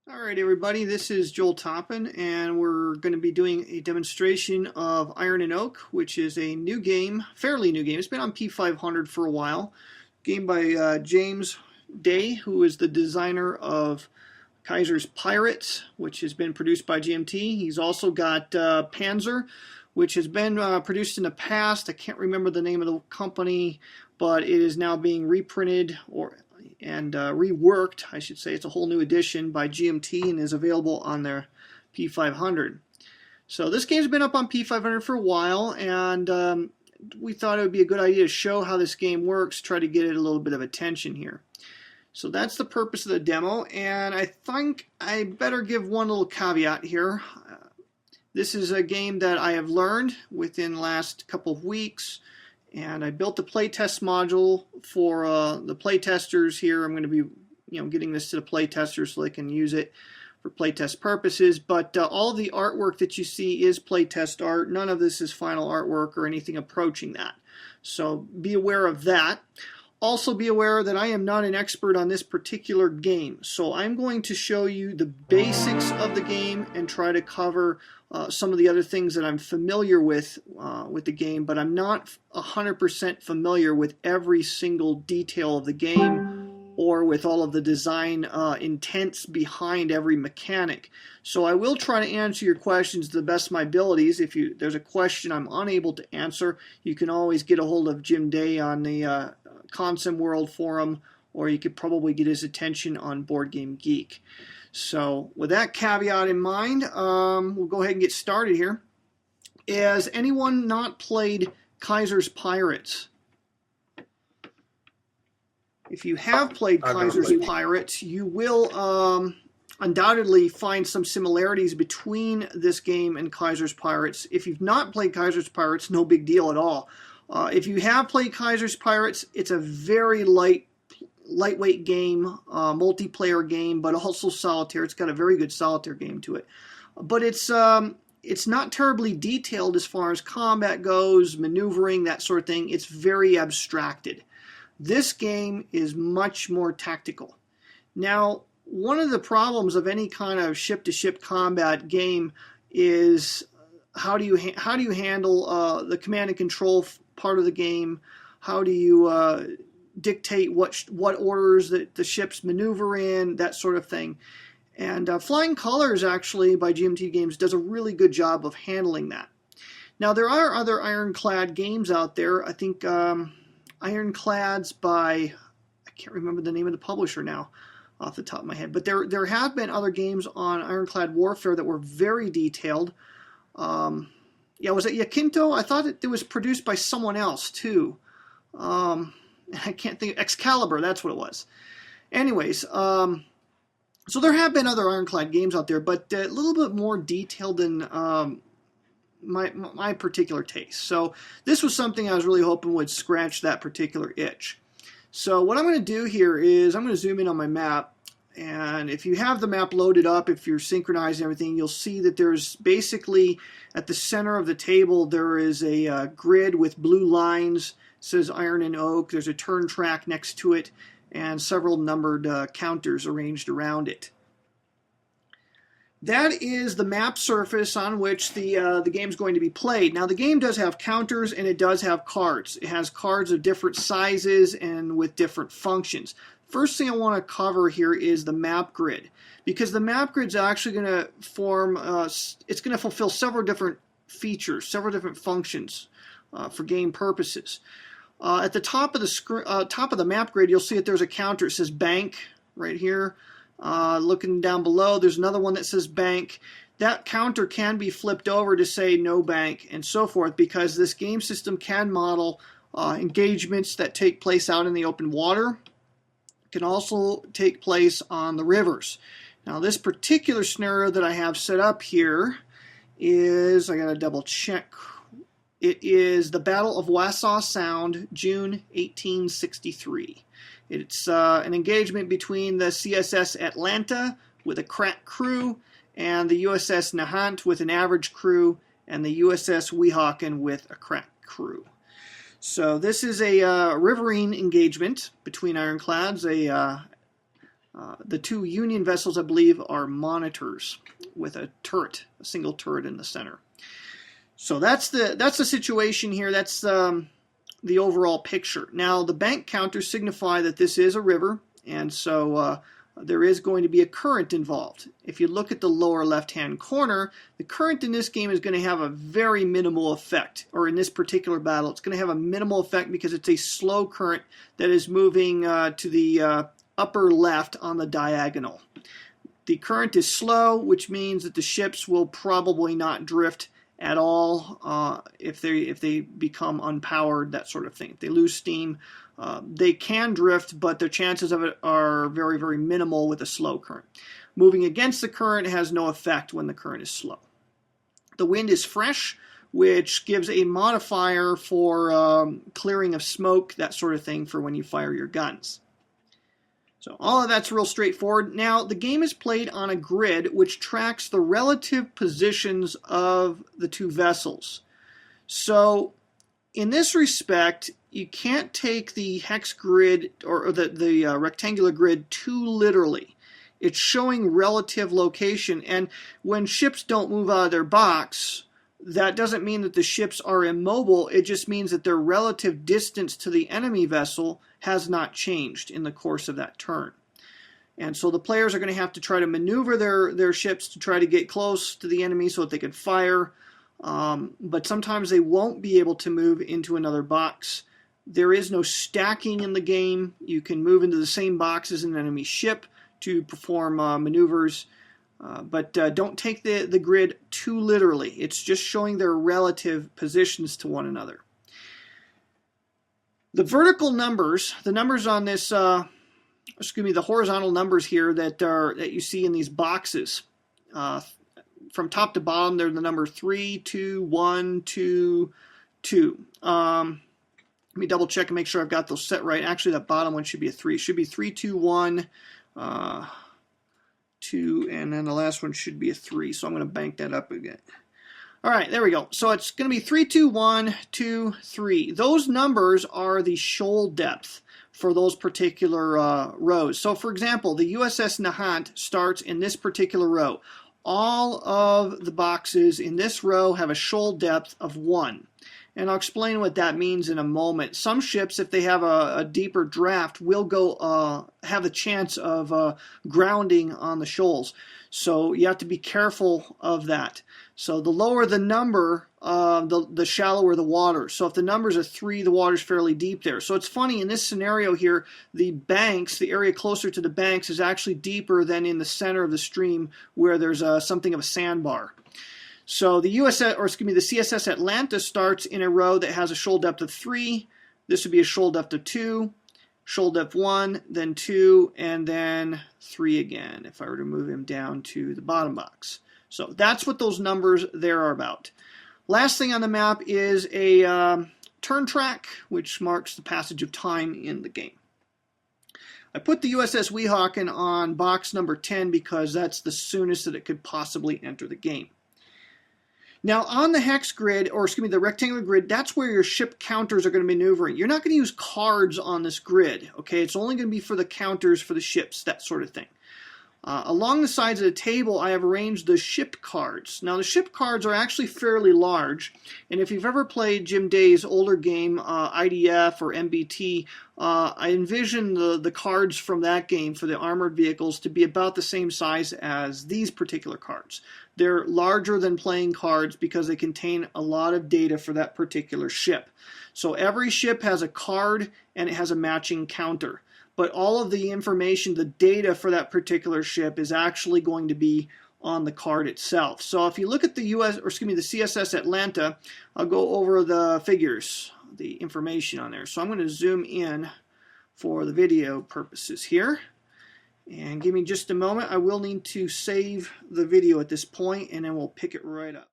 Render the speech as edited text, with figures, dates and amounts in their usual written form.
All right, everybody, this is Joel Toppin, and we're going to be doing a demonstration of Iron and Oak, which is a new game, fairly new game. It's been on P500 for a while. Game by James Day, who is the designer of Kaiser's Pirates, which has been produced by GMT. He's also got Panzer, which has been produced in the past. I can't remember the name of the company, but it is now being reprinted and reworked, I should say. It's a whole new edition by GMT and is available on their P500. So this game's been up on P500 for a while, and we thought it would be a good idea to show how this game works, try to get it a little bit of attention here. So that's the purpose of the demo, and I think I better give one little caveat here. This is a game that I have learned within the last couple of weeks, and I built a playtest module for the playtesters here. I'm going to be, getting this to the playtesters so they can use it for playtest purposes. But all of the artwork that you see is playtest art. None of this is final artwork or anything approaching that. So be aware of that. Also be aware that I am not an expert on this particular game. So I'm going to show you the basics of the game and try to cover some of the other things that I'm familiar with the game, but I'm not 100% familiar with every single detail of the game or with all of the design intents behind every mechanic. So I will try to answer your questions to the best of my abilities. If there's a question I'm unable to answer, you can always get a hold of Jim Day on the Consim World forum, or you could probably get his attention on Board Game Geek. So with that caveat in mind, we'll go ahead and get started here. Has anyone not played Kaiser's Pirates? If you have played Kaiser's Pirates, you will undoubtedly find some similarities between this game and Kaiser's Pirates. If you've not played Kaiser's Pirates, no big deal at all. If you have played Kaiser's Pirates, it's a very lightweight game, multiplayer game, but also solitaire. It's got a very good solitaire game to it. But it's not terribly detailed as far as combat goes, maneuvering, that sort of thing. It's very abstracted. This game is much more tactical. Now, one of the problems of any kind of ship-to-ship combat game is how do you handle the command and control part of the game? How do you dictate what orders the ships maneuver in, that sort of thing. And Flying Colors, actually, by GMT Games, does a really good job of handling that. Now, there are other Ironclad games out there. I think Ironclads by, I can't remember the name of the publisher now off the top of my head, but there have been other games on Ironclad Warfare that were very detailed. Yeah, was it Yakinto? I thought it was produced by someone else, too. I can't think. Excalibur, that's what it was. Anyways, so there have been other Ironclad games out there, but a little bit more detailed than my particular taste. So this was something I was really hoping would scratch that particular itch. So what I'm going to do here is I'm going to zoom in on my map. And if you have the map loaded up, if you're synchronizing everything, you'll see that there's basically at the center of the table, there is a grid with blue lines. It says Iron and Oak. There's a turn track next to it and several numbered counters arranged around it. That is the map surface on which the game's going to be played. Now, the game does have counters and it does have cards. It has cards of different sizes and with different functions. First thing I want to cover here is the map grid, because the map grid's actually going to form, it's going to fulfill several different features, several different functions for game purposes. At the top of the map grid, you'll see that there's a counter. It says bank right here. Looking down below, there's another one that says bank. That counter can be flipped over to say no bank and so forth, because this game system can model engagements that take place out in the open water. Can also take place on the rivers. Now, this particular scenario that I have set up here is, I gotta double check, it is the Battle of Wassaw Sound, June 1863. It's an engagement between the CSS Atlanta with a crack crew and the USS Nahant with an average crew and the USS Weehawken with a crack crew. So this is a riverine engagement between ironclads, a The two Union vessels, I believe, are monitors with a turret, a single turret in the center. So that's the situation here. That's the overall picture. Now, the bank counters signify that this is a river, and so there is going to be a current involved. If you look at the lower left-hand corner, the current in this game is going to have a very minimal effect, or in this particular battle, it's going to have a minimal effect because it's a slow current that is moving to the upper left on the diagonal. The current is slow, which means that the ships will probably not drift at all if they become unpowered, that sort of thing. If they lose steam, they can drift, but their chances of it are very, very minimal with a slow current. Moving against the current has no effect when the current is slow. The wind is fresh, which gives a modifier for clearing of smoke, that sort of thing, for when you fire your guns. So all of that's real straightforward. Now, the game is played on a grid which tracks the relative positions of the two vessels. So in this respect, you can't take the hex grid or the rectangular grid too literally. It's showing relative location, and when ships don't move out of their box, that doesn't mean that the ships are immobile. It just means that their relative distance to the enemy vessel has not changed in the course of that turn. And so the players are going to have to try to maneuver their ships to try to get close to the enemy so that they can fire. But sometimes they won't be able to move into another box. There is no stacking in the game. You can move into the same box as an enemy ship to perform maneuvers. But don't take the grid too literally. It's just showing their relative positions to one another. The vertical numbers, the numbers on this, the horizontal numbers here that you see in these boxes, from top to bottom, they're the number 3, 2, 1, 2, 2. Let me double check and make sure I've got those set right. Actually, that bottom one should be a 3. It should be 3, 2, 1, 2, and then the last one should be a 3. So I'm going to bank that up again. All right, there we go. So it's going to be 3, 2, 1, 2, 3. Those numbers are the shoal depth for those particular rows. So for example, the USS Nahant starts in this particular row. All of the boxes in this row have a shoal depth of 1. And I'll explain what that means in a moment. Some ships, if they have a deeper draft, will go have a chance of grounding on the shoals. So you have to be careful of that. So the lower the number, the shallower the water. So if the number's a 3, the water's fairly deep there. So it's funny, in this scenario here, the banks, the area closer to the banks, is actually deeper than in the center of the stream where there's something of a sandbar. So the CSS Atlanta starts in a row that has a shoal depth of 3. This would be a shoal depth of 2, shoal depth 1, then 2, and then 3 again, if I were to move him down to the bottom box. So that's what those numbers there are about. Last thing on the map is a turn track, which marks the passage of time in the game. I put the USS Weehawken on box number 10 because that's the soonest that it could possibly enter the game. Now on the hex grid, the rectangular grid, that's where your ship counters are going to be maneuvering. You're not going to use cards on this grid, okay? It's only going to be for the counters for the ships, that sort of thing. Along the sides of the table, I have arranged the ship cards. Now, the ship cards are actually fairly large, and if you've ever played Jim Day's older game, IDF or MBT, I envision the cards from that game for the armored vehicles to be about the same size as these particular cards. They're larger than playing cards because they contain a lot of data for that particular ship. So every ship has a card and it has a matching counter. But all of the information, the data for that particular ship is actually going to be on the card itself. So if you look at the the CSS Atlanta, I'll go over the figures, the information on there. So I'm going to zoom in for the video purposes here. And give me just a moment. I will need to save the video at this point, and then we'll pick it right up.